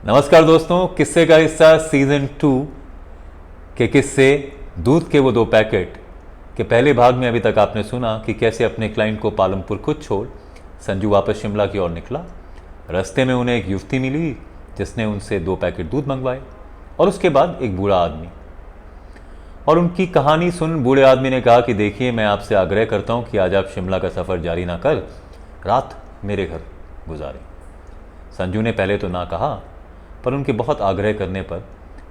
नमस्कार दोस्तों, किस्से का हिस्सा सीजन 2 के किस्से दूध के वो दो पैकेट के पहले भाग में अभी तक आपने सुना कि कैसे अपने क्लाइंट को पालमपुर खुद छोड़ संजू वापस शिमला की ओर निकला। रास्ते में उन्हें एक युवती मिली जिसने उनसे 2 पैकेट दूध मंगवाए और उसके बाद एक बूढ़ा आदमी। और उनकी कहानी सुन बूढ़े आदमी ने कहा कि देखिए, मैं आपसे आग्रह करता हूँ कि आज आप शिमला का सफ़र जारी ना कर रात मेरे घर गुजारें। संजू ने पहले तो ना कहा, पर उनके बहुत आग्रह करने पर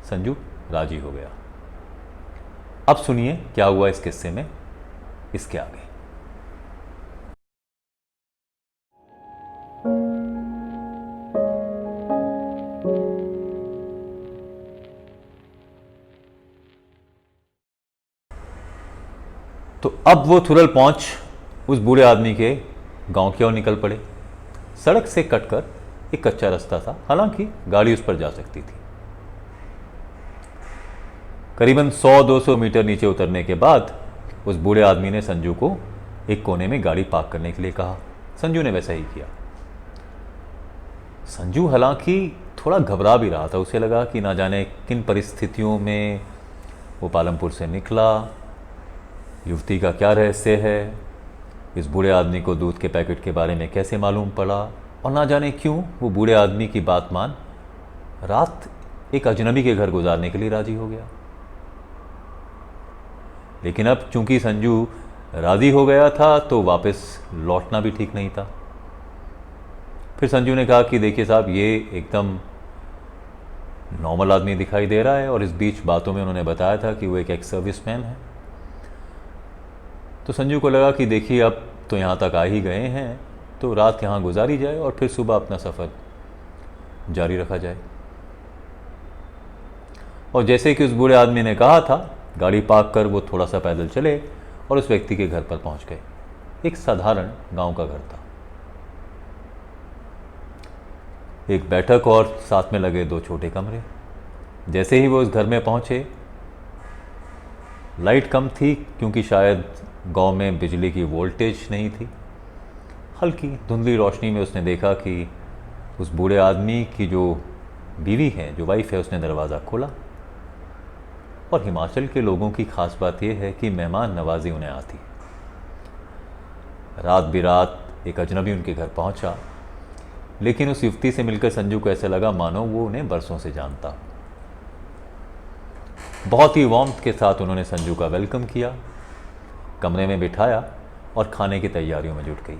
संजू राजी हो गया। अब सुनिए क्या हुआ इस किस्से में इसके आगे। तो अब वो थुरल पहुंच उस बूढ़े आदमी के गांव की ओर निकल पड़े। सड़क से कटकर एक कच्चा रास्ता था, हालांकि गाड़ी उस पर जा सकती थी। करीबन 100-200 मीटर नीचे उतरने के बाद उस बूढ़े आदमी ने संजू को एक कोने में गाड़ी पार्क करने के लिए कहा। संजू ने वैसा ही किया। संजू हालांकि थोड़ा घबरा भी रहा था। उसे लगा कि ना जाने किन परिस्थितियों में वो पालमपुर से निकला, युवती का क्या रहस्य है, इस बूढ़े आदमी को दूध के पैकेट के बारे में कैसे मालूम पड़ा, और ना जाने क्यों वो बूढ़े आदमी की बात मान रात एक अजनबी के घर गुजारने के लिए राजी हो गया। लेकिन अब चूंकि संजू राजी हो गया था तो वापस लौटना भी ठीक नहीं था। फिर संजू ने कहा कि देखिए साहब, ये एकदम नॉर्मल आदमी दिखाई दे रहा है, और इस बीच बातों में उन्होंने बताया था कि वो एक एक्स सर्विसमैन है। तो संजू को लगा कि देखिए, अब तो यहाँ तक आ ही गए हैं तो रात यहाँ गुजारी जाए और फिर सुबह अपना सफ़र जारी रखा जाए। और जैसे कि उस बूढ़े आदमी ने कहा था, गाड़ी पार्क कर वो थोड़ा सा पैदल चले और उस व्यक्ति के घर पर पहुंच गए। एक साधारण गांव का घर था। एक बैठक और साथ में लगे 2 छोटे कमरे। जैसे ही वो उस घर में पहुंचे, लाइट कम थी क्योंकि शायद गांव में बिजली की वोल्टेज नहीं थी। हल्की धुंधली रोशनी में उसने देखा कि उस बूढ़े आदमी की जो बीवी है, जो वाइफ है, उसने दरवाज़ा खोला। और हिमाचल के लोगों की खास बात यह है कि मेहमान नवाजी उन्हें आती। रात बिरात एक अजनबी उनके घर पहुंचा, लेकिन उस युवती से मिलकर संजू को ऐसा लगा मानो वो उन्हें बरसों से जानता। बहुत ही वार्मथ के साथ उन्होंने संजू का वेलकम किया, कमरे में बिठाया और खाने की तैयारियों में जुट गई।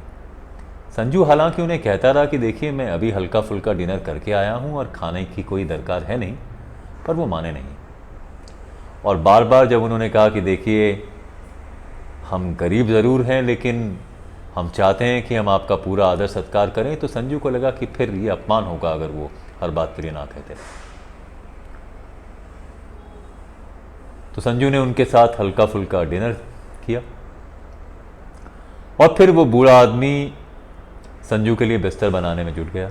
संजू हालांकि उन्हें कहता रहा कि देखिए, मैं अभी हल्का फुल्का डिनर करके आया हूँ और खाने की कोई दरकार है नहीं, पर वो माने नहीं। और बार बार जब उन्होंने कहा कि देखिए, हम गरीब ज़रूर हैं लेकिन हम चाहते हैं कि हम आपका पूरा आदर सत्कार करें, तो संजू को लगा कि फिर ये अपमान होगा अगर वो हर बात के लिए ना कहते। तो संजू ने उनके साथ हल्का फुल्का डिनर किया और फिर वो बूढ़ा आदमी संजू के लिए बिस्तर बनाने में जुट गया।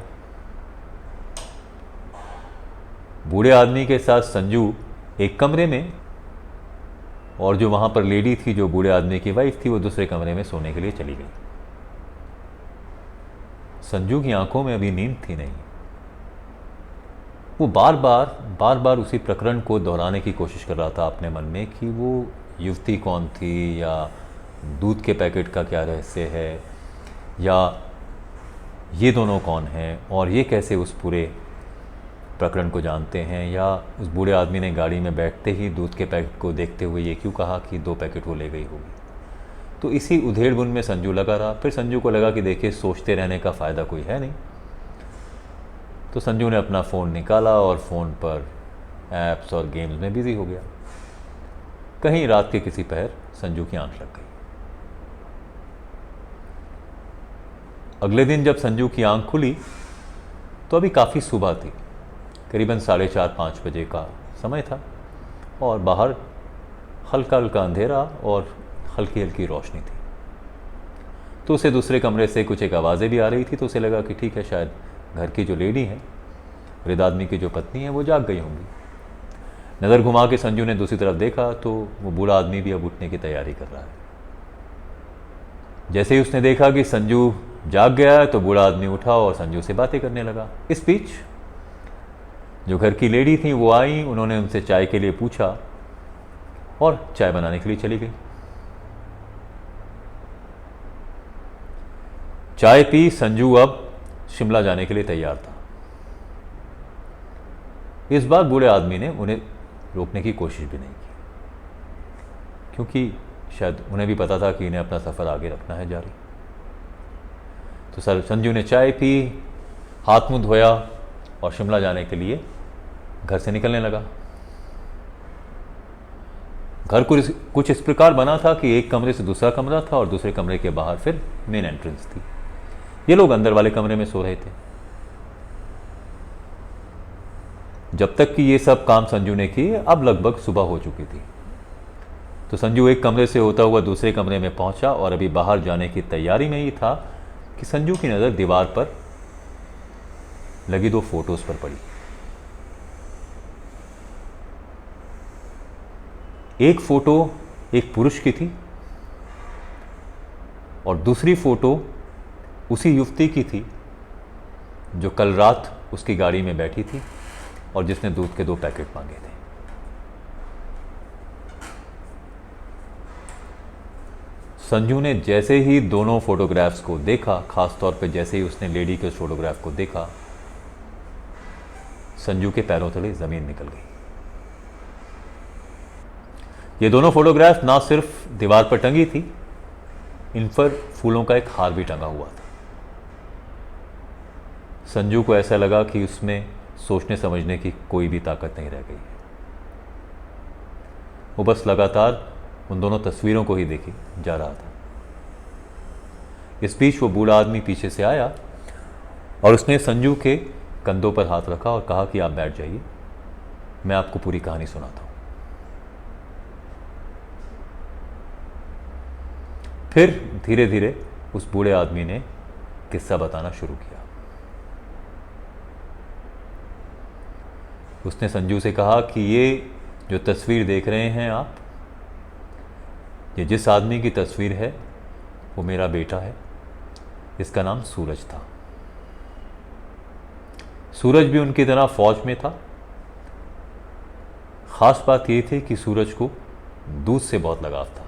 बूढ़े आदमी के साथ संजू एक कमरे में, और जो वहां पर लेडी थी, जो बूढ़े आदमी की वाइफ थी, वो दूसरे कमरे में सोने के लिए चली गई। संजू की आंखों में अभी नींद थी नहीं। वो बार बार उसी प्रकरण को दोहराने की कोशिश कर रहा था अपने मन में कि वो युवती कौन थी, या दूध के पैकेट का क्या रहस्य है, या ये दोनों कौन हैं, और ये कैसे उस पूरे प्रकरण को जानते हैं, या उस बूढ़े आदमी ने गाड़ी में बैठते ही दूध के पैकेट को देखते हुए ये क्यों कहा कि 2 पैकेट वो ले गई होगी। तो इसी उधेड़-बुन में संजू लगा रहा। फिर संजू को लगा कि देखिए, सोचते रहने का फ़ायदा कोई है नहीं। तो संजू ने अपना फ़ोन निकाला और फ़ोन पर ऐप्स और गेम्स में बिज़ी हो गया। कहीं रात के किसी पहर संजू की आंख लग गई। अगले दिन जब संजू की आंख खुली तो अभी काफ़ी सुबह थी, करीबन 4:30-5 बजे का समय था, और बाहर हल्का हल्का अंधेरा और हल्की हल्की रोशनी थी। तो उसे दूसरे कमरे से कुछ एक आवाज़ें भी आ रही थी। तो उसे लगा कि ठीक है, शायद घर की जो लेडी है, वृद्ध आदमी की जो पत्नी है, वो जाग गई होंगी। नज़र घुमा के संजू ने दूसरी तरफ देखा तो वो बूढ़ा आदमी भी अब उठने की तैयारी कर रहा है। जैसे ही उसने देखा कि संजू जाग गया है तो बूढ़ा आदमी उठा और संजू से बातें करने लगा। इस बीच जो घर की लेडी थी वो आई, उन्होंने उनसे चाय के लिए पूछा और चाय बनाने के लिए चली गई। चाय पी संजू अब शिमला जाने के लिए तैयार था। इस बार बूढ़े आदमी ने उन्हें रोकने की कोशिश भी नहीं की, क्योंकि शायद उन्हें भी पता था कि इन्हें अपना सफ़र आगे रखना है जारी। तो सर संजू ने चाय पी, हाथ मुंह धोया और शिमला जाने के लिए घर से निकलने लगा। घर कुछ इस प्रकार बना था कि एक कमरे से दूसरा कमरा था और दूसरे कमरे के बाहर फिर मेन एंट्रेंस थी। ये लोग अंदर वाले कमरे में सो रहे थे। जब तक कि ये सब काम संजू ने किए, अब लगभग सुबह हो चुकी थी। तो संजू एक कमरे से होता हुआ दूसरे कमरे में पहुंचा और अभी बाहर जाने की तैयारी में ही था कि संजू की नज़र दीवार पर लगी 2 फोटोज पर पड़ी। एक फोटो एक पुरुष की थी और दूसरी फोटो उसी युवती की थी जो कल रात उसकी गाड़ी में बैठी थी और जिसने दूध के 2 पैकेट मांगे थे। संजू ने जैसे ही दोनों फोटोग्राफ्स को देखा, खास तौर पे जैसे ही उसने लेडी के उस फोटोग्राफ को देखा, संजू के पैरों तले जमीन निकल गई। ये दोनों फोटोग्राफ ना सिर्फ दीवार पर टंगी थी, इन पर फूलों का एक हार भी टंगा हुआ था। संजू को ऐसा लगा कि उसमें सोचने समझने की कोई भी ताकत नहीं रह गई है। वो बस लगातार उन दोनों तस्वीरों को ही देखी जा रहा था। इस बीच वो बूढ़ा आदमी पीछे से आया और उसने संजू के कंधों पर हाथ रखा और कहा कि आप बैठ जाइए, मैं आपको पूरी कहानी सुनाता हूं। फिर धीरे धीरे उस बूढ़े आदमी ने किस्सा बताना शुरू किया। उसने संजू से कहा कि ये जो तस्वीर देख रहे हैं आप, ये जिस आदमी की तस्वीर है वो मेरा बेटा है। इसका नाम सूरज था। सूरज भी उनकी तरह फौज में था। खास बात ये थी कि सूरज को दूध से बहुत लगाव था।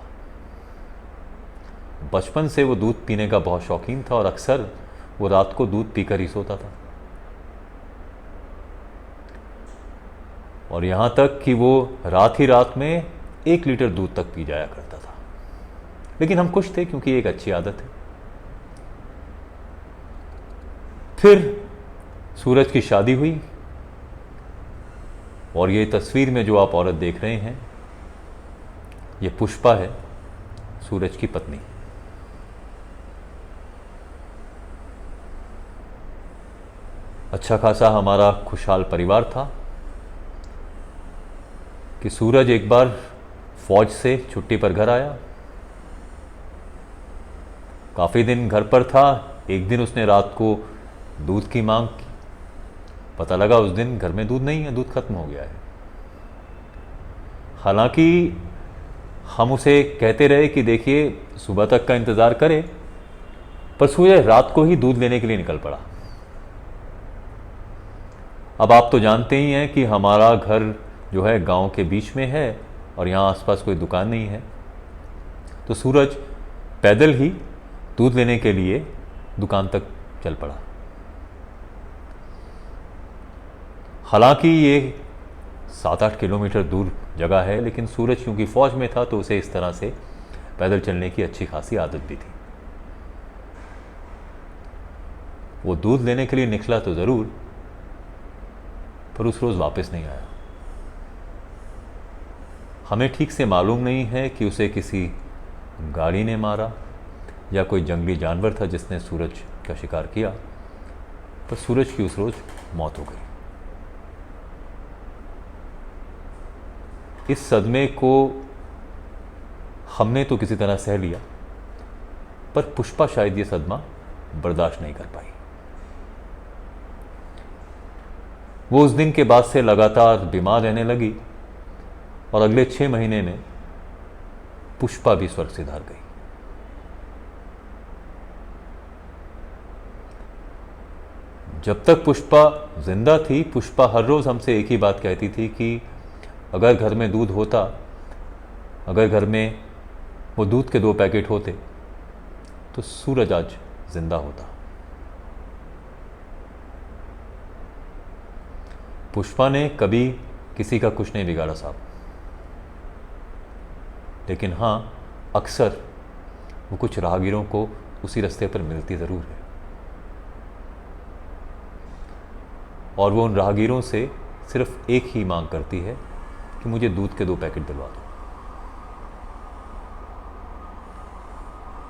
बचपन से वो दूध पीने का बहुत शौकीन था और अक्सर वो रात को दूध पीकर ही सोता था। और यहाँ तक कि वो रात ही रात में 1 लीटर दूध तक पी जाया करता था। लेकिन हम खुश थे क्योंकि एक अच्छी आदत है। फिर सूरज की शादी हुई और ये तस्वीर में जो आप औरत देख रहे हैं, ये पुष्पा है, सूरज की पत्नी। अच्छा खासा हमारा खुशहाल परिवार था कि सूरज एक बार फौज से छुट्टी पर घर आया। काफ़ी दिन घर पर था। एक दिन उसने रात को दूध की मांग की। पता लगा उस दिन घर में दूध नहीं है, दूध खत्म हो गया है। हालांकि हम उसे कहते रहे कि देखिए सुबह तक का इंतज़ार करे, पर सूरज रात को ही दूध लेने के लिए निकल पड़ा। अब आप तो जानते ही हैं कि हमारा घर जो है गांव के बीच में है और यहाँ आसपास कोई दुकान नहीं है। तो सूरज पैदल ही दूध लेने के लिए दुकान तक चल पड़ा। हालांकि ये 7-8 किलोमीटर दूर जगह है, लेकिन सूरज क्योंकि फौज में था तो उसे इस तरह से पैदल चलने की अच्छी खासी आदत भी थी। वो दूध लेने के लिए निकला तो ज़रूर, पर उस रोज़ वापस नहीं आया। हमें ठीक से मालूम नहीं है कि उसे किसी गाड़ी ने मारा या कोई जंगली जानवर था जिसने सूरज का शिकार किया, पर सूरज की उस रोज़ मौत हो गई। इस सदमे को हमने तो किसी तरह सह लिया, पर पुष्पा शायद ये सदमा बर्दाश्त नहीं कर पाई। वो उस दिन के बाद से लगातार बीमार रहने लगी और अगले 6 महीने में पुष्पा भी स्वर्ग से धार गई। जब तक पुष्पा जिंदा थी, पुष्पा हर रोज़ हमसे एक ही बात कहती थी कि अगर घर में दूध होता, अगर घर में वो दूध के 2 पैकेट होते तो सूरज आज जिंदा होता। पुष्पा ने कभी किसी का कुछ नहीं बिगाड़ा साहब, लेकिन हाँ, अक्सर वो कुछ राहगीरों को उसी रास्ते पर मिलती ज़रूर है, और वो उन राहगीरों से सिर्फ एक ही मांग करती है कि मुझे दूध के 2 पैकेट दिलवा दो।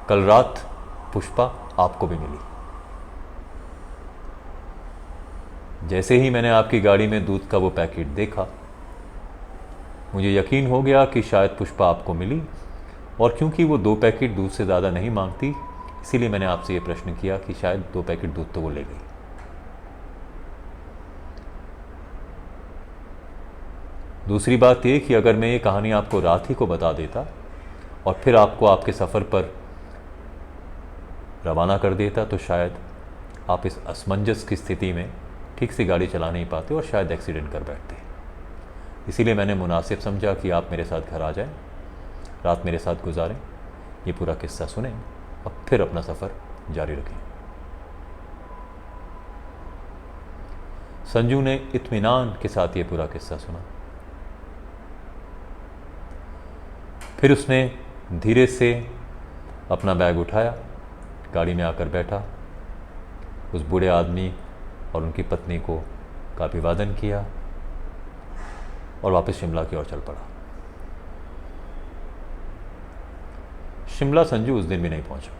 कल रात पुष्पा आपको भी मिली। जैसे ही मैंने आपकी गाड़ी में दूध का वो पैकेट देखा, मुझे यकीन हो गया कि शायद पुष्पा आपको मिली, और क्योंकि वो 2 पैकेट दूध से ज़्यादा नहीं मांगती, इसीलिए मैंने आपसे ये प्रश्न किया कि शायद 2 पैकेट दूध तो वो ले गई। दूसरी बात ये कि अगर मैं ये कहानी आपको रात ही को बता देता और फिर आपको आपके सफ़र पर रवाना कर देता, तो शायद आप इस असमंजस की स्थिति में ठीक से गाड़ी चला नहीं पाते और शायद एक्सीडेंट कर बैठते। इसीलिए मैंने मुनासिब समझा कि आप मेरे साथ घर आ जाएं, रात मेरे साथ गुजारें, ये पूरा किस्सा सुनें और फिर अपना सफ़र जारी रखें। संजू ने इत्मीनान के साथ ये पूरा किस्सा सुना। फिर उसने धीरे से अपना बैग उठाया, गाड़ी में आकर बैठा, उस बूढ़े आदमी और उनकी पत्नी को का अभिवादन किया और वापस शिमला की ओर चल पड़ा। शिमला संजू उस दिन भी नहीं पहुंचा।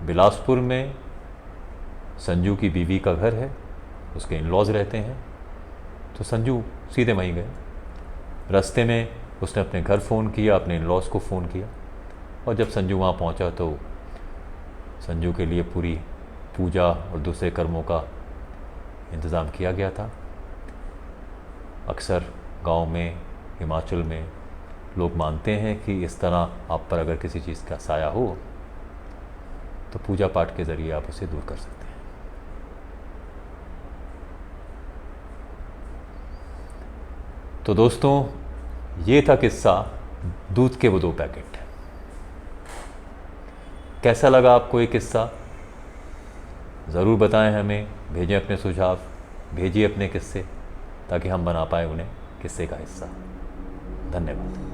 बिलासपुर में संजू की बीवी का घर है, उसके इन-लॉज रहते हैं, तो संजू सीधे वहीं गए। रास्ते में उसने अपने घर फ़ोन किया, अपने इन-लॉज को फ़ोन किया, और जब संजू वहाँ पहुँचा तो संजू के लिए पूरी पूजा और दूसरे कर्मों का इंतज़ाम किया गया था। अक्सर गांव में, हिमाचल में लोग मानते हैं कि इस तरह आप पर अगर किसी चीज़ का साया हो तो पूजा पाठ के ज़रिए आप उसे दूर कर सकते हैं। तो दोस्तों, ये था किस्सा दूध के वो 2 पैकेट। कैसा लगा आपको ये किस्सा? ज़रूर बताएं हमें, भेजें अपने सुझाव, भेजिए अपने किस्से, ताकि हम बना पाए उन्हें किस्से का हिस्सा। धन्यवाद।